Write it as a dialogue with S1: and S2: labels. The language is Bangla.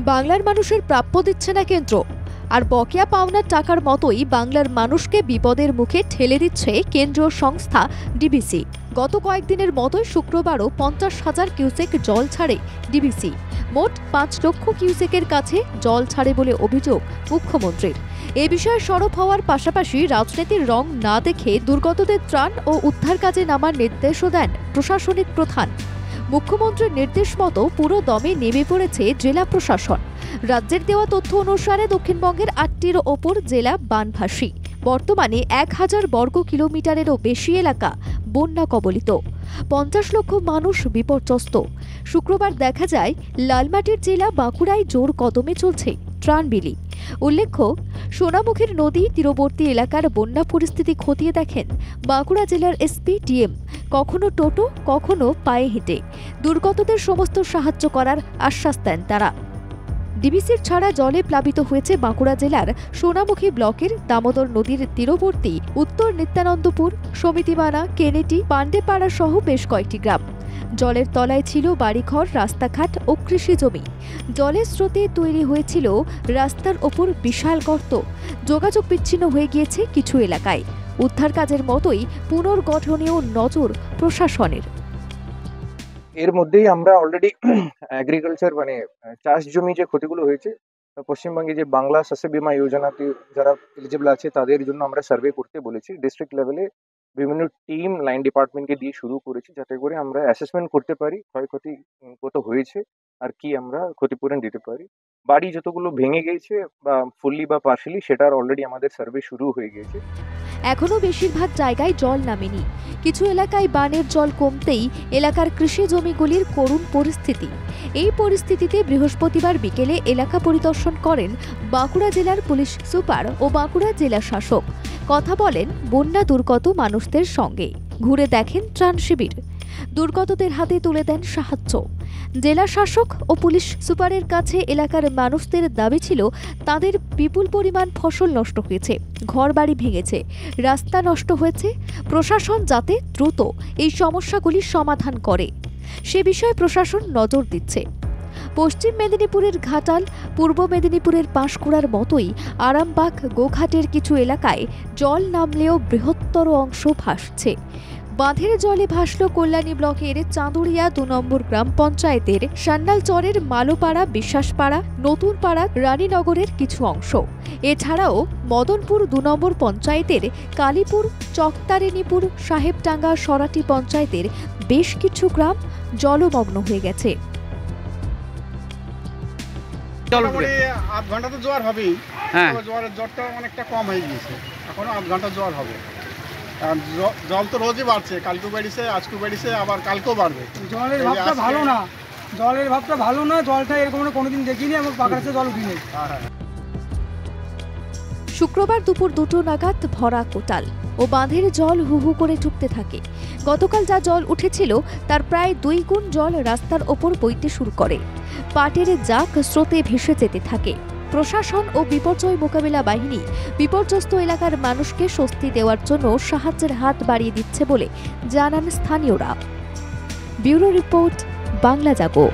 S1: বাংলার মানুষের প্রাপ্য দিচ্ছে না কেন্দ্র, আর বকেয়া পাওনার টাকার মতোই বাংলার মানুষকে বিপদের মুখে ঠেলে দিচ্ছে কেন্দ্রীয় সংস্থা ডিবিসি। গত কয়েকদিনের মতোই শুক্রবারও 50,000 কিউসেক জল ছাড়ে ডিবিসি। মোট 5 লক্ষ কিউসেকের কাছে জল ছাড়ে বলে অভিযোগ মুখ্যমন্ত্রীর। এ বিষয়ে সরব হওয়ার পাশাপাশি রাজনীতির রং না দেখে দুর্গতদের ত্রাণ ও উদ্ধার কাজে নামার নির্দেশও দেন প্রশাসনিক প্রধান। মুখ্যমন্ত্রীর নির্দেশ মতো পুরো দমে নেমে পড়েছে জেলা প্রশাসন। রাজ্যের দেওয়া তথ্য অনুসারে দক্ষিণবঙ্গের 8টির ওপর জেলা বানভাসী। বর্তমানে 1000 বর্গ কিলোমিটারেরও বেশি এলাকা বন্যা কবলিত। 50 লক্ষ মানুষ বিপর্যস্ত। শুক্রবার দেখা যায় লালমাটির জেলা বাঁকুড়ায় জোর কদমে চলছে ত্রাণ বিলি। উল্লেখ্য, সোনামুখীর নদী তীরবর্তী এলাকার বন্যা পরিস্থিতি খতিয়ে দেখেন বাঁকুড়া জেলার এসপি ডিএম। কখনো টোটো, কখনো পায়ে হেঁটে দুর্গতদের সমস্ত সাহায্য করার আশ্বাস দেন তারা। ডিবিসির ছাড়া জলে প্লাবিত হয়েছে বাঁকুড়া জেলার সোনামুখী ব্লকের দামোদর নদীর তীরবর্তী উত্তর নিত্যানন্দপুর, সমিতিবানা, কেনেটি, পাণ্ডেপাড়া সহ বেশ কয়েকটি গ্রাম। জলের তলায় ছিল বাড়িঘর, রাস্তাঘাট ও কৃষি জমি। জলের স্রোতে তৈরি হয়েছিল রাস্তার ওপর বিশাল গর্ত। যোগাযোগ বিচ্ছিন্ন হয়ে গিয়েছে কিছু এলাকায়। উদ্ধার কাজের মতোই পুনর্গঠনেও নজর প্রশাসনের।
S2: এর মধ্যেই আমরা অলরেডি এগ্রিকালচার চাষ জমি যে ক্ষতিগুলো হয়েছে পশ্চিমবঙ্গে যে বাংলা শস্য বীমা যোজনাতে যারা এলিজিবল আছে তাদের জন্য আমরা সার্ভে করতে বলেছি। ডিস্ট্রিক্ট লেভেলে বিভিন্ন টিম লাইন ডিপার্টমেন্টকে দিয়ে শুরু করেছি, যাতে করে আমরা অ্যাসেসমেন্ট করতে পারি ক্ষয়ক্ষতি কত হয়েছে আর কি আমরা ক্ষতিপূরণ দিতে পারি। বাড়ি যতগুলো ভেঙে গেছে বা ফুললি বা পার্শালি, সেটার অলরেডি আমাদের সার্ভে শুরু হয়ে গেছে।
S1: এখনো বেশিরভাগ জায়গায় জল নামেনি। কিছু এলাকায় বানের জল কমতেই এলাকার কৃষি জমিগুলির করুণ পরিস্থিতি। এই পরিস্থিতিতে বৃহস্পতিবার বিকেলে এলাকা পরিদর্শন করেন বাঁকুড়া জেলার পুলিশ সুপার ও বাঁকুড়া জেলা শাসক। কথা বলেন বন্যা দুর্গত মানুষদের সঙ্গে, ঘুরে দেখেন ত্রাণ শিবির, দুর্গতদের হাতে তুলে দেন সাহায্য। জেলা শাসক ও পুলিশ সুপারের কাছে এলাকার মানুষদের দাবি ছিল তাদের বিপুল পরিমাণ ফসল নষ্ট হয়েছে, ঘরবাড়ি ভেঙেছে, রাস্তা নষ্ট হয়েছে। প্রশাসন যাতে দ্রুত এই সমস্যাগুলির সমাধান করে সে বিষয়ে প্রশাসন নজর দিচ্ছে। পশ্চিম মেদিনীপুরের ঘাটাল, পূর্ব মেদিনীপুরের পাঁশকুড়ার মতোই আরামবাগ, গোঘাটের কিছু এলাকায় জল নামলেও বৃহত্তর অংশ ভাসছে। বাঁধের জলে ভাসল কল্যাণী ব্লকের চাঁদুরিয়া 2 নম্বর গ্রাম পঞ্চায়েতের সান্নালচরের মালোপাড়া, বিশ্বাসপাড়া, নতুনপাড়া, রানীনগরের কিছু অংশ। এছাড়াও মদনপুর 2 নম্বর পঞ্চায়েতের কালীপুর, চকতারিণীপুর, সাহেবডাঙ্গা, সরাটি পঞ্চায়েতের বেশ কিছু গ্রাম জলমগ্ন হয়ে গেছে।
S3: আধ ঘন্টা তো জোয়ার হবেই। জ্বরটা অনেকটা কম হয়ে গিয়েছে, এখনো আধ ঘন্টা জোয়ার হবে। জল তো রোজই বাড়ছে, কালকেও বেড়েছে, আজকেও বেড়েছে, আবার কালকেও বাড়বে।
S4: জলের ভাবটা ভালো না, জলটা এরকম কোনোদিন দেখিনি, এবং পাকাশে জল উঠিনি।
S1: শুক্রবার দুপুর 2টো নাগাদ ভরা কোটাল ও বাঁধের জল হু হু করে ঢুকতে থাকে। গতকাল যা জল উঠেছিল তার প্রায় 2 গুণ জল রাস্তার ওপর বইতে শুরু করে। পাটের জাক স্রোতে ভেসে যেতে থাকে। প্রশাসন ও বিপর্যয় মোকাবিলা বাহিনী বিপর্যস্ত এলাকার মানুষকে স্বস্তি দেওয়ার জন্য সাহায্যের হাত বাড়িয়ে দিচ্ছে বলে জানান স্থানীয়রা। ব্যুরো রিপোর্ট, বাংলা জাগো।